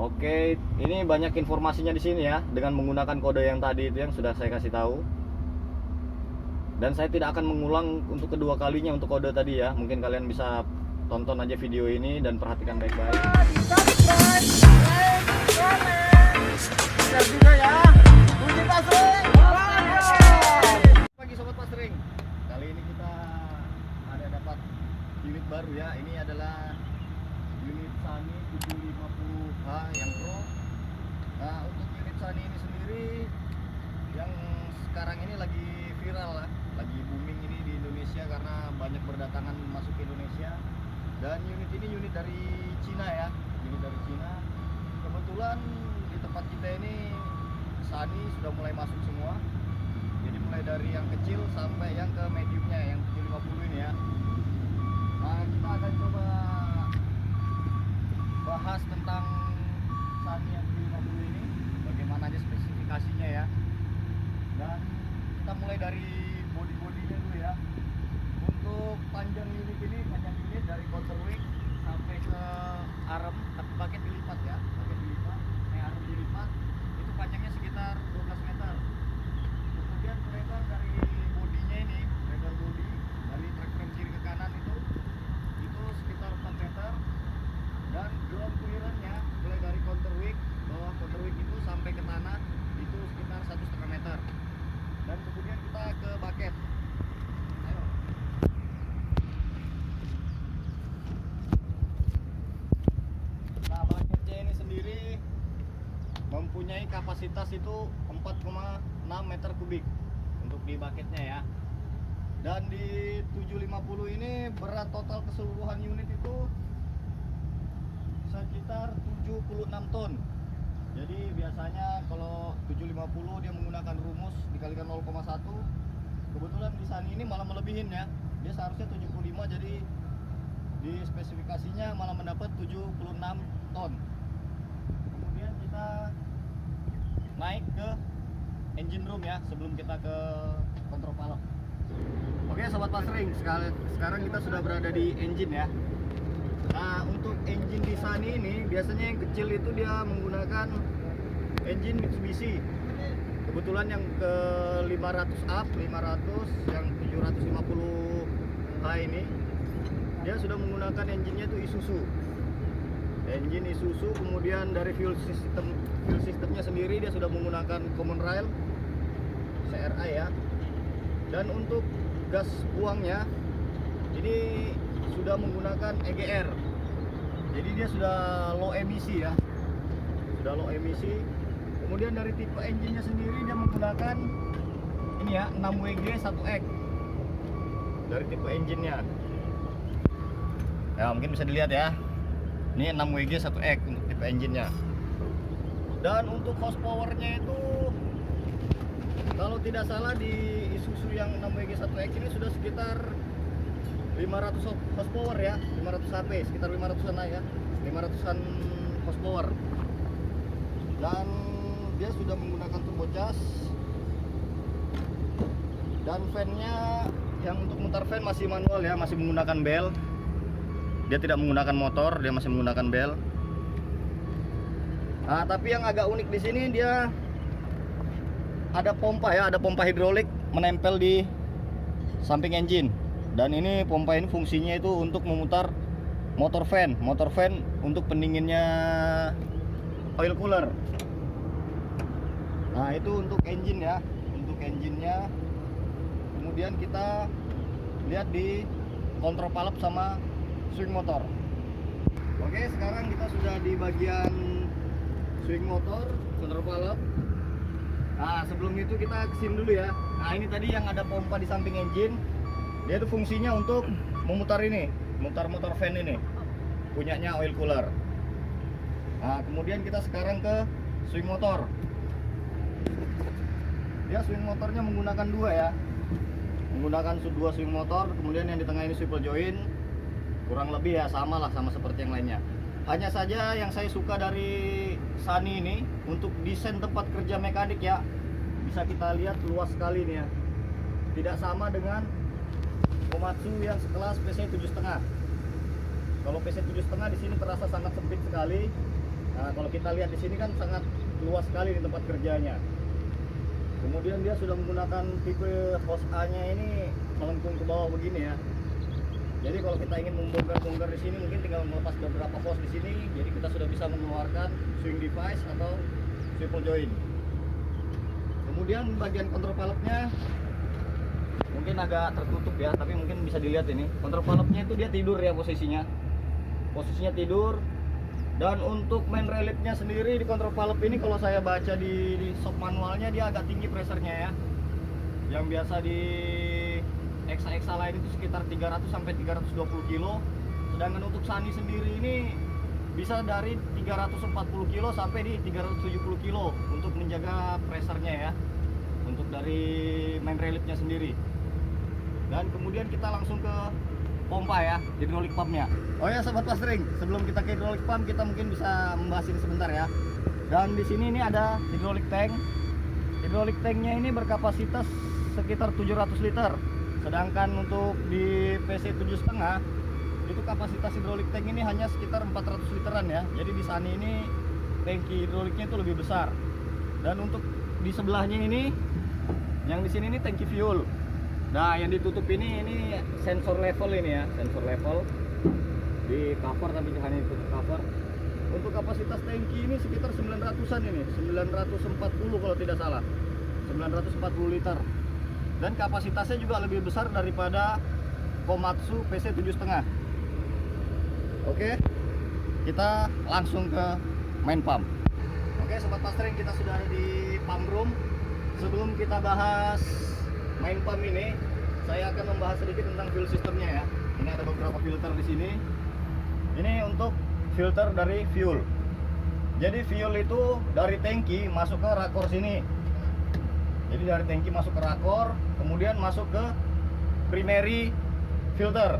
Oke, ini banyak informasinya di sini ya, dengan menggunakan kode yang tadi itu yang sudah saya kasih tahu. Dan saya tidak akan mengulang untuk kedua kalinya untuk kode tadi ya. Mungkin kalian bisa tonton aja video ini dan perhatikan baik-baik. Pagi sobat pasring. Kali ini kita ada dapat unit baru ya. Ini adalah unit Sunny 750H yang Pro. Nah, untuk unit Sunny ini sendiri yang sekarang ini lagi viral lah, lagi booming ini di Indonesia karena banyak berdatangan masuk ke Indonesia. Dan unit ini unit dari Cina ya, unit dari Cina. Kebetulan di tempat kita ini Sunny sudah mulai masuk semua. Jadi mulai dari yang kecil sampai yang ke mediumnya, yang 750 ini ya. Nah, kita akan coba bahas tentang Sunny yang 750 ini, bagaimana aja spesifikasinya ya. Dan kita mulai dari body-bodinya dulu ya. Untuk panjang unit ini, panjang unit dari counterweight sampai ke arm, tapi pakai dilipat ya, pakai dilipat, arm dilipat, itu panjangnya sekitar 12 meter. Kemudian lebar dari bodinya ini, lebar body dari track frame kiri ke kanan itu sekitar 4 meter. Dan ground clearance-nya mulai dari counterweight, bawah counterweight itu sampai ke tanah itu sekitar 1,5 meter. Dan kemudian kita ke bucket. Ayo. Nah, bucketnya ini sendiri mempunyai kapasitas itu 4,6 meter kubik untuk di bucketnya ya. Dan di 750 ini berat total keseluruhan unit itu sekitar 76 ton. Jadi biasanya kalau 750 dia menggunakan rumus dikalikan 0,1. Kebetulan di Sunny ini malah melebihin ya. Dia seharusnya 75, jadi di spesifikasinya malah mendapat 76 ton. Kemudian kita naik ke engine room ya sebelum kita ke kontrol valve. Oke sobat pasring, sekarang kita sudah berada di engine ya. Nah, untuk engine di Sunny ini biasanya yang kecil itu dia menggunakan engine Mitsubishi. Kebetulan yang ke 500 up, 500 yang 750H ini dia sudah menggunakan engine-nya itu Isuzu. Engine Isuzu, kemudian dari fuel systemnya sendiri dia sudah menggunakan common rail CRI ya. Dan untuk gas buangnya ini sudah menggunakan EGR. Jadi dia sudah low emisi ya. Sudah low emisi. Kemudian dari tipe engine-nya sendiri dia menggunakan ini ya, 6WG 1X. Dari tipe engine-nya. Ya, mungkin bisa dilihat ya. Ini 6WG 1X untuk tipe engine-nya. Dan untuk horsepower-nya itu kalau tidak salah di Isuzu yang 6WG 1X ini sudah sekitar 500 horsepower ya, 500 HP, sekitar 500-an ya, 500-an horsepower. Dan dia sudah menggunakan turbocharge. Dan fan-nya yang untuk mutar fan masih manual ya, masih menggunakan bel. Dia tidak menggunakan motor, dia masih menggunakan bel. Nah, tapi yang agak unik di sini dia ada pompa ya, ada pompa hidrolik menempel di samping engine. Dan ini pompa ini fungsinya itu untuk memutar motor fan untuk pendinginnya oil cooler. Nah, itu untuk engine ya, untuk engine-nya. Kemudian kita lihat di kontrol valve sama swing motor. Oke, sekarang kita sudah di bagian swing motor, kontrol valve. Nah, sebelum itu kita kesin dulu ya. Nah, ini tadi yang ada pompa di samping engine. Dia itu fungsinya untuk memutar ini, memutar motor fan ini, punyanya oil cooler. Nah, kemudian kita sekarang ke swing motor. Dia swing motornya menggunakan dua ya, menggunakan dua swing motor. Kemudian yang di tengah ini swivel joint, kurang lebih ya sama lah, sama seperti yang lainnya. Hanya saja yang saya suka dari Sunny ini untuk desain tempat kerja mekanik ya, bisa kita lihat luas sekali nih ya. Tidak sama dengan Komatsu yang sekelas PC 7,5. Kalau PC 7,5 di sini terasa sangat sempit sekali. Nah, kalau kita lihat di sini kan sangat luas sekali di tempat kerjanya. Kemudian dia sudah menggunakan tipe hose A-nya ini melengkung ke bawah begini ya. Jadi kalau kita ingin membongkar-bongkar di sini mungkin tinggal melepas beberapa hose di sini. Jadi kita sudah bisa mengeluarkan swing device atau swivel joint. Kemudian bagian kontrol valve-nya mungkin agak tertutup ya, tapi mungkin bisa dilihat ini. Kontrol valve-nya itu dia tidur ya posisinya. Posisinya tidur. Dan untuk main relic-nya sendiri di kontrol valve ini kalau saya baca di shop manualnya dia agak tinggi pressure-nya ya. Yang biasa di Exa lain itu sekitar 300 sampai 320 kilo. Sedangkan untuk Sunny sendiri ini bisa dari 340 kilo sampai di 370 kilo untuk menjaga pressure-nya ya. Untuk dari main relic-nya sendiri. Dan kemudian kita langsung ke pompa ya, hydraulic pump-nya. Oh ya sobat Pastering, sebelum kita ke hydraulic pump kita mungkin bisa membahas ini sebentar ya. Dan di sini ini ada hydraulic tank. Hydraulic tanknya ini berkapasitas sekitar 700 liter. Sedangkan untuk di PC 7,5 itu kapasitas hydraulic tank ini hanya sekitar 400 literan ya. Jadi di Sunny ini tangki hidroliknya itu lebih besar. Dan untuk di sebelahnya ini, yang di sini ini tangki fuel. Nah, yang ditutup ini sensor level ini ya, sensor level di cover tapi hanya ditutup cover. Untuk kapasitas tangki ini sekitar 900-an ini, 940 kalau tidak salah, 940 liter. Dan kapasitasnya juga lebih besar daripada Komatsu PC 7,5. Oke, kita langsung ke main pump. Oke, sobat Pastering, kita sudah ada di pump room. Sebelum kita bahas main pump ini, saya akan membahas sedikit tentang fuel systemnya ya. Ini ada beberapa filter di sini. Ini untuk filter dari fuel. Jadi fuel itu dari tangki masuk ke rakor sini. Jadi dari tangki masuk ke rakor, kemudian masuk ke primary filter.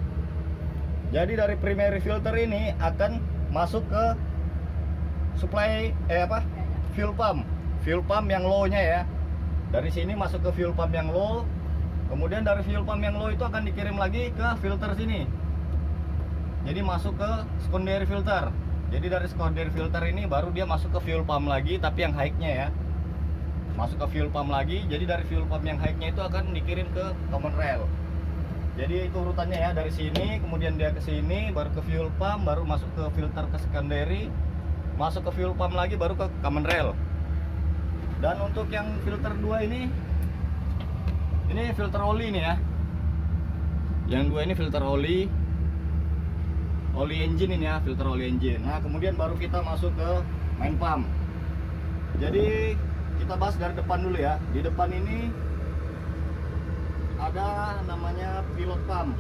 Jadi dari primary filter ini akan masuk ke supply fuel pump yang low-nya ya. Dari sini masuk ke fuel pump yang low. Kemudian dari fuel pump yang low itu akan dikirim lagi ke filter sini. Jadi masuk ke secondary filter. Jadi dari secondary filter ini baru dia masuk ke fuel pump lagi, tapi yang high-nya ya. Masuk ke fuel pump lagi. Jadi dari fuel pump yang high-nya itu akan dikirim ke common rail. Jadi itu urutannya ya, dari sini kemudian dia ke sini, baru ke fuel pump, baru masuk ke filter ke secondary, masuk ke fuel pump lagi, baru ke common rail. Dan untuk yang filter 2 ini filter oli nih ya. Yang 2 ini filter oli engine ini ya, filter oli engine. Nah, kemudian baru kita masuk ke main pump. Jadi kita bahas dari depan dulu ya. Di depan ini ada namanya pilot pump.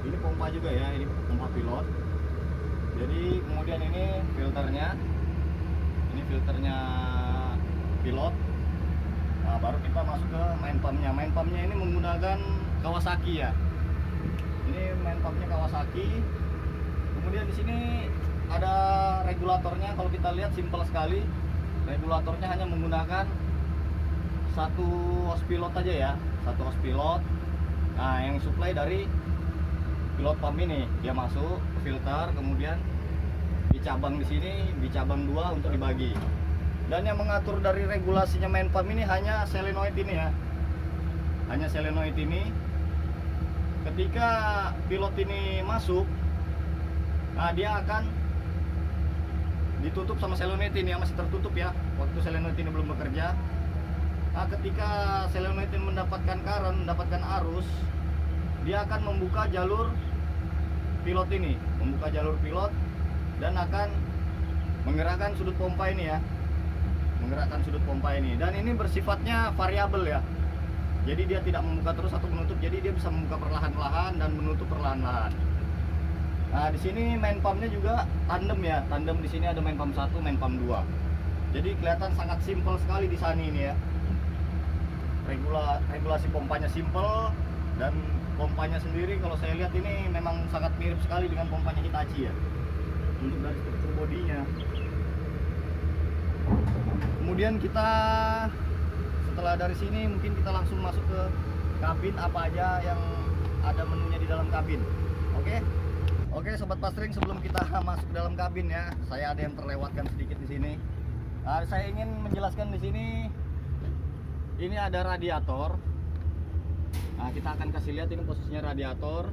Ini pompa juga ya, ini pompa pilot. Jadi kemudian ini filternya. Ini filternya pilot. Nah, baru kita masuk ke main pumpnya. Main pumpnya ini menggunakan Kawasaki ya. Ini main pumpnya Kawasaki. Kemudian di sini ada regulatornya. Kalau kita lihat simpel sekali. Regulatornya hanya menggunakan satu hose pilot aja ya, satu hose pilot. Nah, yang supply dari pilot pump ini dia masuk ke filter, kemudian dicabang di sini, dicabang 2 untuk dibagi. Dan yang mengatur dari regulasinya main pump ini hanya solenoid ini ya, hanya solenoid ini. Ketika pilot ini masuk, nah dia akan ditutup sama solenoid ini yang masih tertutup ya, waktu solenoid ini belum bekerja. Nah, ketika solenoid ini mendapatkan current, mendapatkan arus, dia akan membuka jalur pilot ini, membuka jalur pilot dan akan menggerakkan sudut pompa ini ya, menggerakkan sudut pompa ini. Dan ini bersifatnya variabel ya, jadi dia tidak membuka terus atau menutup, jadi dia bisa membuka perlahan-lahan dan menutup perlahan-lahan. Nah, di sini main pumpnya juga tandem ya, tandem. Di sini ada main pump 1, main pump 2. Jadi kelihatan sangat simpel sekali di Sunny ini ya. Regulasi pompanya simple, dan pompanya sendiri kalau saya lihat ini memang sangat mirip sekali dengan pompanya Hitachi ya, untuk dari struktur bodinya. Kemudian kita setelah dari sini mungkin kita langsung masuk ke kabin, apa aja yang ada menunya di dalam kabin. Oke sobat Pastering, sebelum kita masuk ke dalam kabin ya, saya ada yang terlewatkan sedikit di sini. Nah, saya ingin menjelaskan di sini, ini ada radiator. Nah, kita akan kasih lihat ini posisinya radiator.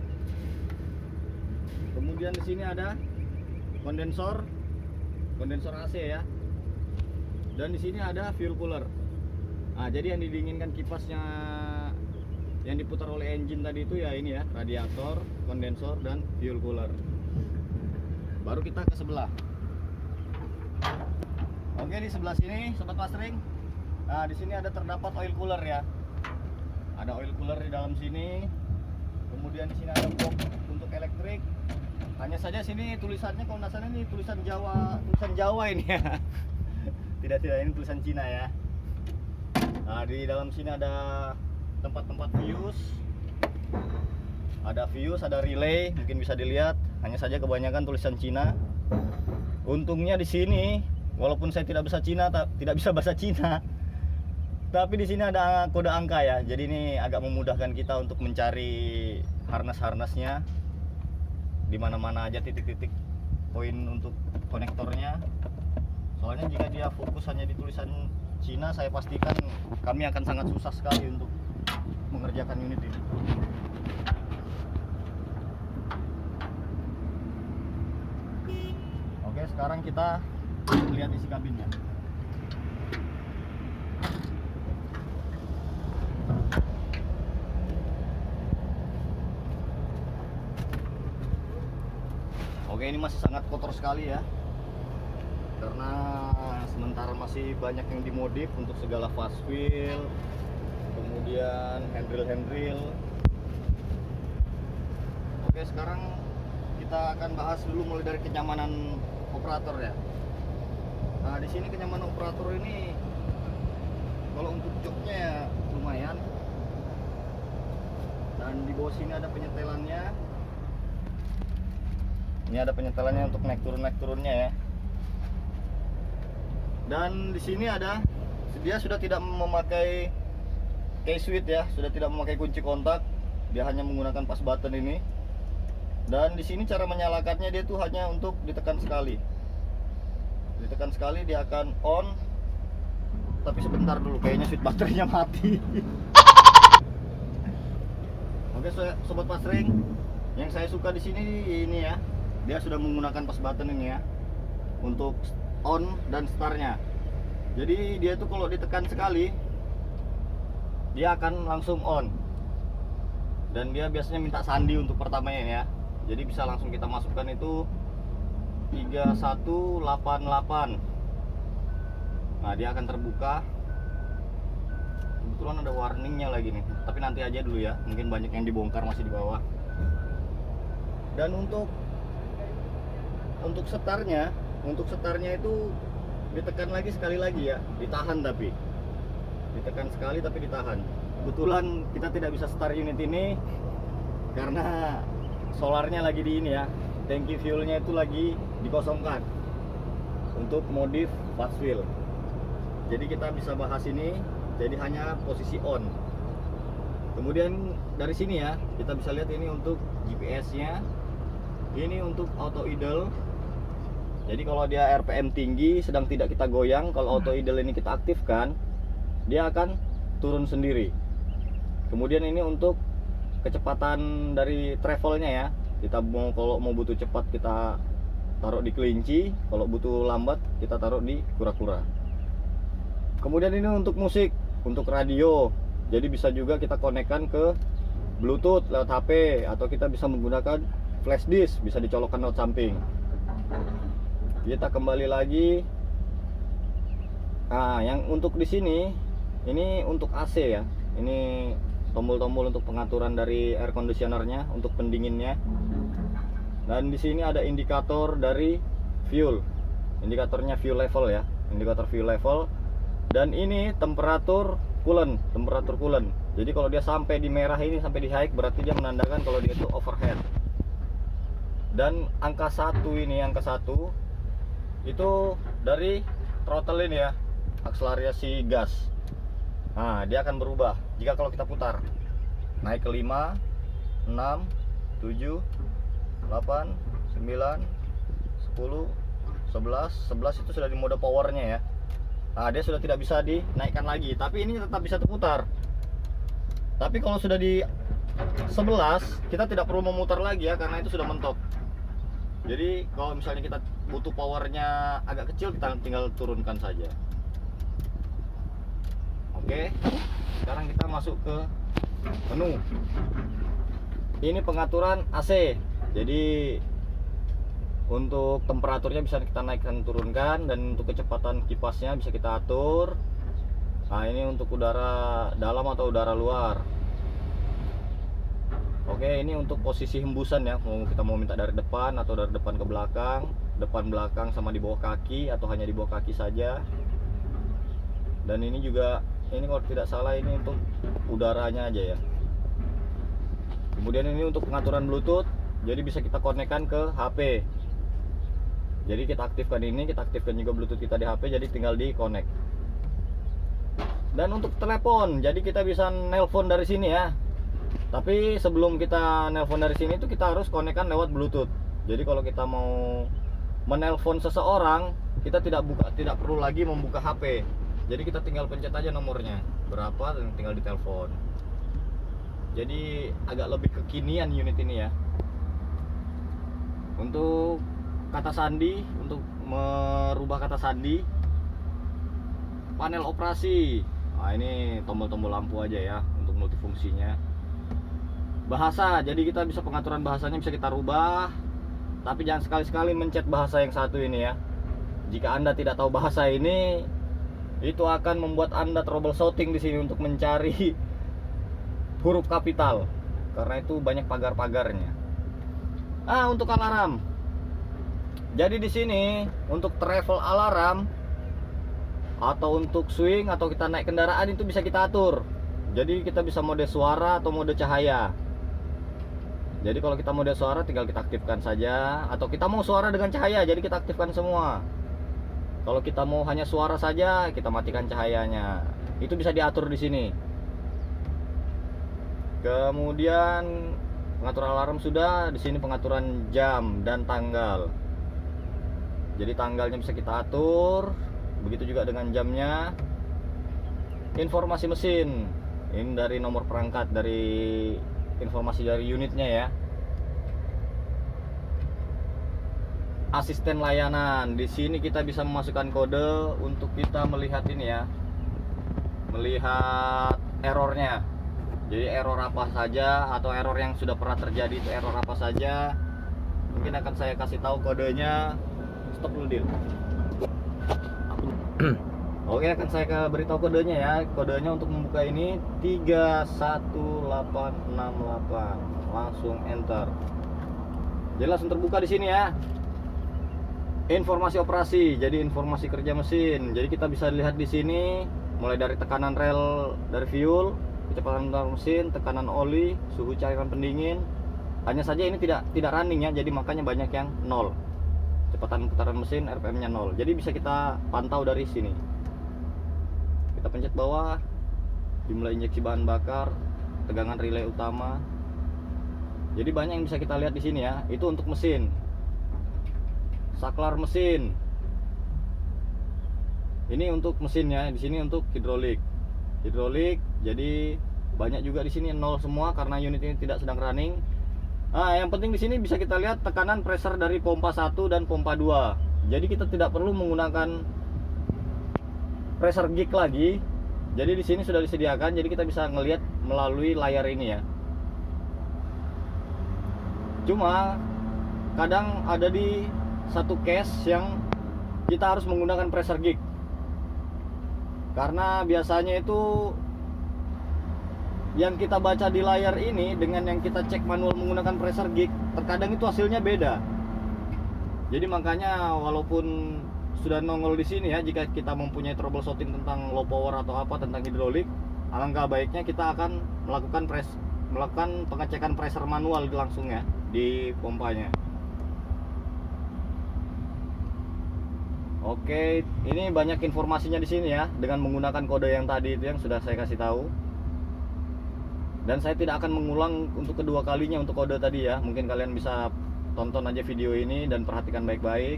Kemudian di sini ada kondensor AC ya. Dan di sini ada fuel cooler. Nah, jadi yang didinginkan kipasnya yang diputar oleh engine tadi itu ya ini ya, radiator, kondensor dan fuel cooler. Baru kita ke sebelah. Oke, di sebelah sini sobat pasring. Nah, di sini ada terdapat oil cooler ya. Ada oil cooler di dalam sini. Kemudian di sini ada box untuk elektrik. Hanya saja sini tulisannya kalau nggak salah ini tulisan Jawa ini ya. Tidak, ini tulisan Cina ya. Nah, di dalam sini ada tempat-tempat fuse. Ada fuse, ada relay, mungkin bisa dilihat. Hanya saja kebanyakan tulisan Cina. Untungnya di sini, walaupun saya tidak bisa bahasa Cina, tapi di sini ada kode angka ya. Jadi ini agak memudahkan kita untuk mencari harness-harnessnya. Di mana-mana aja titik-titik poin untuk konektornya. Soalnya jika dia fokus hanya di tulisan Cina, saya pastikan kami akan sangat susah sekali untuk mengerjakan unit ini. Oke, sekarang kita lihat isi kabinnya. Oke, ini masih sangat kotor sekali ya, karena sementara masih banyak yang dimodif untuk segala fast wheel, kemudian handrail. Oke, sekarang kita akan bahas dulu mulai dari kenyamanan operator ya. Nah, di sini kenyamanan operator ini kalau untuk joknya ya lumayan. Dan di bawah sini ada penyetelannya. Ini ada penyetelannya untuk naik turunnya ya. Dan di sini dia sudah tidak memakai key switch ya, sudah tidak memakai kunci kontak. Dia hanya menggunakan push button ini. Dan di sini cara menyalakannya dia tuh hanya untuk ditekan sekali. Ditekan sekali dia akan on. Tapi sebentar dulu, kayaknya switch baterainya mati. Oke, sobat pasring, yang saya suka di sini ini ya. Dia sudah menggunakan push button ini ya untuk on dan startnya. Jadi dia tuh kalau ditekan sekali dia akan langsung on. Dan dia biasanya minta sandi untuk pertamanya ya. Jadi bisa langsung kita masukkan itu 3188. Nah, dia akan terbuka. Kebetulan ada warningnya lagi nih. Tapi nanti aja dulu ya. Mungkin banyak yang dibongkar masih di bawah. Dan untuk setarnya itu ditekan lagi sekali lagi ya, ditahan tapi ditekan sekali tapi ditahan. Kebetulan kita tidak bisa start unit ini karena solarnya lagi di ini ya, tangki fuelnya itu lagi dikosongkan untuk modif fast wheel. Jadi kita bisa bahas ini, jadi hanya posisi on. Kemudian dari sini ya kita bisa lihat ini untuk GPS-nya, ini untuk auto idle. Jadi kalau dia RPM tinggi sedang tidak kita goyang, kalau auto idle ini kita aktifkan, dia akan turun sendiri. Kemudian ini untuk kecepatan dari travelnya ya. Kalau mau butuh cepat kita taruh di kelinci, kalau butuh lambat kita taruh di kura-kura. Kemudian ini untuk musik, untuk radio. Jadi bisa juga kita konekkan ke Bluetooth lewat HP, atau kita bisa menggunakan flash disk, bisa dicolokkan lewat samping. Kita kembali lagi. Nah, yang untuk di sini ini untuk AC ya. Ini tombol-tombol untuk pengaturan dari air conditionernya, untuk pendinginnya. Dan di sini ada indikator dari fuel. Indikatornya fuel level ya. Indikator fuel level. Dan ini temperatur coolant. Jadi kalau dia sampai di merah ini, sampai di high, berarti dia menandakan kalau dia itu overhead. Dan angka 1 ini, angka 1 itu dari throttle ini ya, akselerasi gas. Nah, dia akan berubah jika kalau kita putar naik ke 5, 6, 7, 8, 9, 10, 11 itu sudah di mode powernya ya. Nah, dia sudah tidak bisa dinaikkan lagi, tapi ini tetap bisa terputar. Tapi kalau sudah di 11 kita tidak perlu memutar lagi ya, karena itu sudah mentok. Jadi kalau misalnya kita butuh powernya agak kecil, kita tinggal turunkan saja. Oke, sekarang kita masuk ke menu. Ini pengaturan AC. Jadi untuk temperaturnya bisa kita naikkan turunkan, dan untuk kecepatan kipasnya bisa kita atur. Nah, ini untuk udara dalam atau udara luar. Oke, ini untuk posisi hembusan ya. Kita mau minta dari depan atau dari depan ke belakang, depan belakang sama di bawah kaki, atau hanya di bawah kaki saja. Dan ini juga, ini kalau tidak salah ini untuk udaranya aja ya. Kemudian ini untuk pengaturan Bluetooth. Jadi bisa kita konekkan ke HP. Jadi kita aktifkan ini, kita aktifkan juga Bluetooth kita di HP, jadi tinggal di connect. Dan untuk telepon, jadi kita bisa nelpon dari sini ya. Tapi sebelum kita nelpon dari sini itu kita harus konekkan lewat Bluetooth. Jadi kalau kita mau menelpon seseorang, kita tidak perlu lagi membuka HP. Jadi kita tinggal pencet aja nomornya berapa dan tinggal ditelepon. Jadi agak lebih kekinian unit ini ya. Untuk kata sandi, untuk merubah kata sandi, panel operasi. Nah, ini tombol-tombol lampu aja ya untuk multifungsinya. Bahasa, jadi kita bisa pengaturan bahasanya bisa kita rubah. Tapi jangan sekali-sekali mencet bahasa yang satu ini ya. Jika Anda tidak tahu bahasa ini, itu akan membuat Anda troubleshooting di sini untuk mencari huruf kapital, karena itu banyak pagar-pagarnya. Untuk alarm. Jadi di sini untuk travel alarm atau untuk swing atau kita naik kendaraan itu bisa kita atur. Jadi kita bisa mode suara atau mode cahaya. Jadi kalau kita mode suara tinggal kita aktifkan saja, atau kita mau suara dengan cahaya, jadi kita aktifkan semua. Kalau kita mau hanya suara saja, kita matikan cahayanya. Itu bisa diatur di sini. Kemudian pengaturan alarm sudah, di sini pengaturan jam dan tanggal. Jadi tanggalnya bisa kita atur, begitu juga dengan jamnya. Informasi mesin, ini dari nomor perangkat, dari informasi dari unitnya ya. Asisten layanan, di sini kita bisa memasukkan kode untuk kita melihat ini ya, melihat errornya. Jadi error apa saja, atau error yang sudah pernah terjadi itu error apa saja. Mungkin akan saya kasih tahu kodenya. Stop dulu Dil. Oke, akan saya beritahu kodenya ya. Kodenya untuk membuka ini 31868. Langsung enter. Jadi langsung terbuka di sini ya. Informasi operasi, jadi informasi kerja mesin. Jadi kita bisa lihat di sini mulai dari tekanan rel dari fuel, kecepatan mesin, tekanan oli, suhu cairan pendingin. Hanya saja ini tidak running ya, jadi makanya banyak yang 0. Kecepatan putaran mesin, RPM-nya 0. Jadi bisa kita pantau dari sini. Kita pencet bawah, dimulai injeksi bahan bakar, tegangan relay utama. Jadi banyak yang bisa kita lihat di sini ya. Itu untuk mesin. Saklar mesin. Ini untuk mesinnya, di sini untuk hidrolik. Hidrolik, jadi banyak juga di sini 0 semua karena unit ini tidak sedang running. Yang penting di sini bisa kita lihat tekanan pressure dari pompa 1 dan pompa 2. Jadi kita tidak perlu menggunakan pressure gauge lagi. Jadi di sini sudah disediakan, jadi kita bisa ngelihat melalui layar ini ya. Cuma kadang ada di satu case yang kita harus menggunakan pressure gauge. Karena biasanya itu yang kita baca di layar ini dengan yang kita cek manual menggunakan pressure gauge, terkadang itu hasilnya beda. Jadi makanya walaupun sudah nongol di sini ya, jika kita mempunyai troubleshooting tentang low power atau apa tentang hidrolik, alangkah baiknya kita akan melakukan pengecekan pressure manual langsung ya di pompanya. Oke, ini banyak informasinya di sini ya dengan menggunakan kode yang tadi itu yang sudah saya kasih tahu. Dan saya tidak akan mengulang untuk kedua kalinya untuk kode tadi ya. Mungkin kalian bisa tonton aja video ini dan perhatikan baik-baik.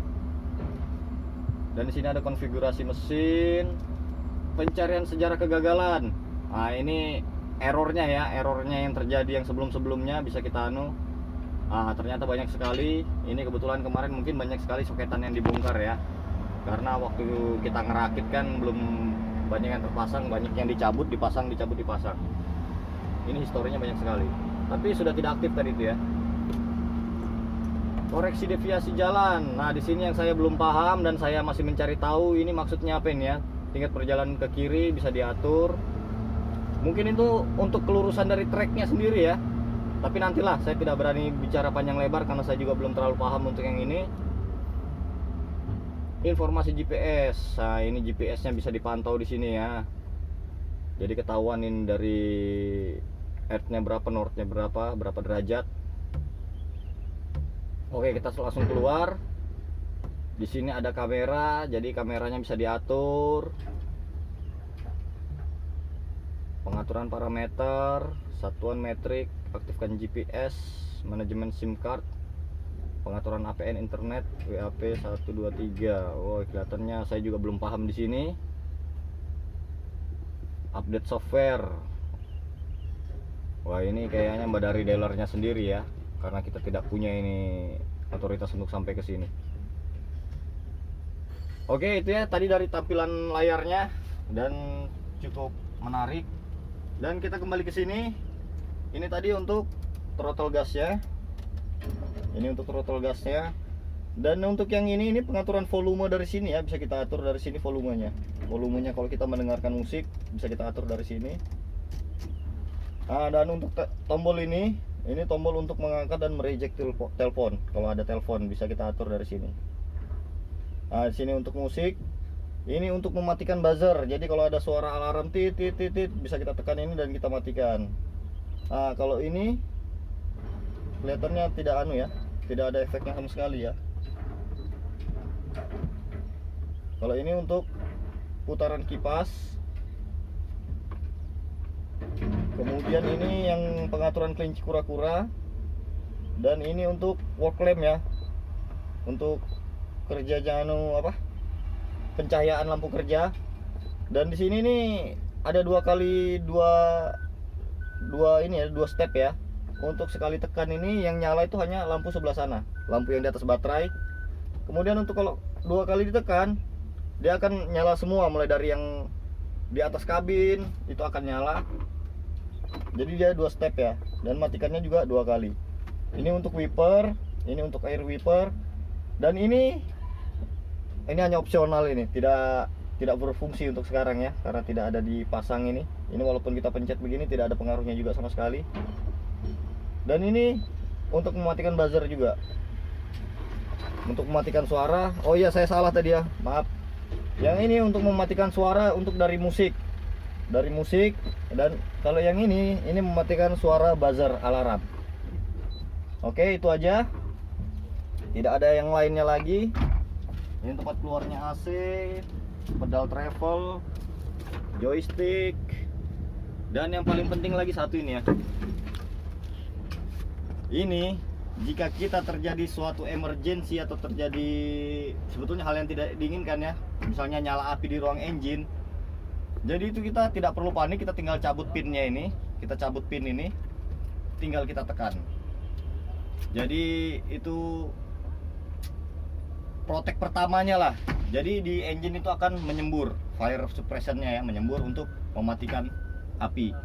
Dan di sini ada konfigurasi mesin, pencarian sejarah kegagalan. Nah, ini errornya ya, errornya yang terjadi yang sebelum-sebelumnya bisa kita anu. Ternyata banyak sekali. Ini kebetulan kemarin mungkin banyak sekali soketan yang dibongkar ya. Karena waktu kita ngerakit kan belum banyak yang terpasang, banyak yang dicabut, dipasang, dicabut, dipasang. Ini historinya banyak sekali. Tapi sudah tidak aktif tadi itu ya. Koreksi deviasi jalan. Nah, di sini yang saya belum paham dan saya masih mencari tahu ini maksudnya apa ini ya. Tingkat perjalanan ke kiri bisa diatur. Mungkin itu untuk kelurusan dari treknya sendiri ya. Tapi nantilah, saya tidak berani bicara panjang lebar karena saya juga belum terlalu paham untuk yang ini. Informasi GPS. Nah, ini GPS-nya bisa dipantau di sini ya. Jadi ketahuan ini dari earth-nya berapa, north-nya berapa derajat. Oke, kita langsung keluar. Di sini ada kamera, jadi kameranya bisa diatur. Pengaturan parameter, satuan metrik, aktifkan GPS, manajemen SIM card, pengaturan APN internet, WAP 123. Oh, kelihatannya saya juga belum paham di sini. Update software. Wah, ini kayaknya mbak dari dealernya sendiri ya. Karena kita tidak punya ini otoritas untuk sampai ke sini. Oke, itu ya tadi dari tampilan layarnya dan cukup menarik. Dan kita kembali ke sini. Ini tadi untuk throttle gasnya. Ini untuk throttle gasnya. Dan untuk yang ini pengaturan volume dari sini ya, bisa kita atur dari sini volumenya. Volumenya kalau kita mendengarkan musik bisa kita atur dari sini. Dan untuk tombol ini tombol untuk mengangkat dan mereject telepon. Kalau ada telepon bisa kita atur dari sini. Di sini untuk musik. Ini untuk mematikan buzzer. Jadi kalau ada suara alarm tit bisa kita tekan ini dan kita matikan. Kalau ini kelihatannya tidak anu ya, tidak ada efeknya sama sekali ya. Kalau ini untuk putaran kipas. Kemudian ini yang pengaturan kelinci kura-kura. Dan ini untuk work lamp ya. Untuk kerja anu apa? Pencahayaan lampu kerja. Dan di sini nih ada dua step ya. Untuk sekali tekan ini yang nyala itu hanya lampu sebelah sana, lampu yang di atas baterai. Kemudian untuk kalau dua kali ditekan, dia akan nyala semua, mulai dari yang di atas kabin itu akan nyala. Jadi dia dua step ya, dan matikannya juga dua kali. Ini untuk wiper, ini untuk air wiper, dan ini hanya opsional, ini tidak berfungsi untuk sekarang ya, karena tidak ada dipasang ini. Ini walaupun kita pencet begini tidak ada pengaruhnya juga sama sekali. Dan ini untuk mematikan buzzer juga, untuk mematikan suara. Oh iya, saya salah tadi ya, maaf. Yang ini untuk mematikan suara untuk dari musik. Dan kalau yang ini mematikan suara buzzer alarm. Oke, itu aja. Tidak ada yang lainnya lagi. Ini tempat keluarnya AC, pedal travel, joystick, dan yang paling penting lagi satu ini ya. Ini jika kita terjadi suatu emergency atau terjadi sebetulnya hal yang tidak diinginkan ya, misalnya nyala api di ruang engine. Jadi itu kita tidak perlu panik, kita tinggal cabut pinnya ini. Kita cabut pin ini, tinggal kita tekan. Jadi itu protek pertamanya lah. Jadi di engine itu akan menyembur, fire suppressionnya ya, menyembur untuk mematikan api.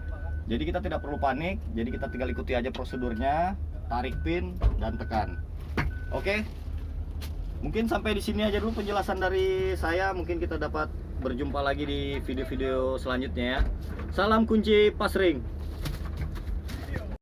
Jadi kita tidak perlu panik, jadi kita tinggal ikuti aja prosedurnya, tarik pin dan tekan. Oke. Mungkin sampai di sini aja dulu penjelasan dari saya. Mungkin kita dapat berjumpa lagi di video-video selanjutnya ya. Salam kunci pas ring.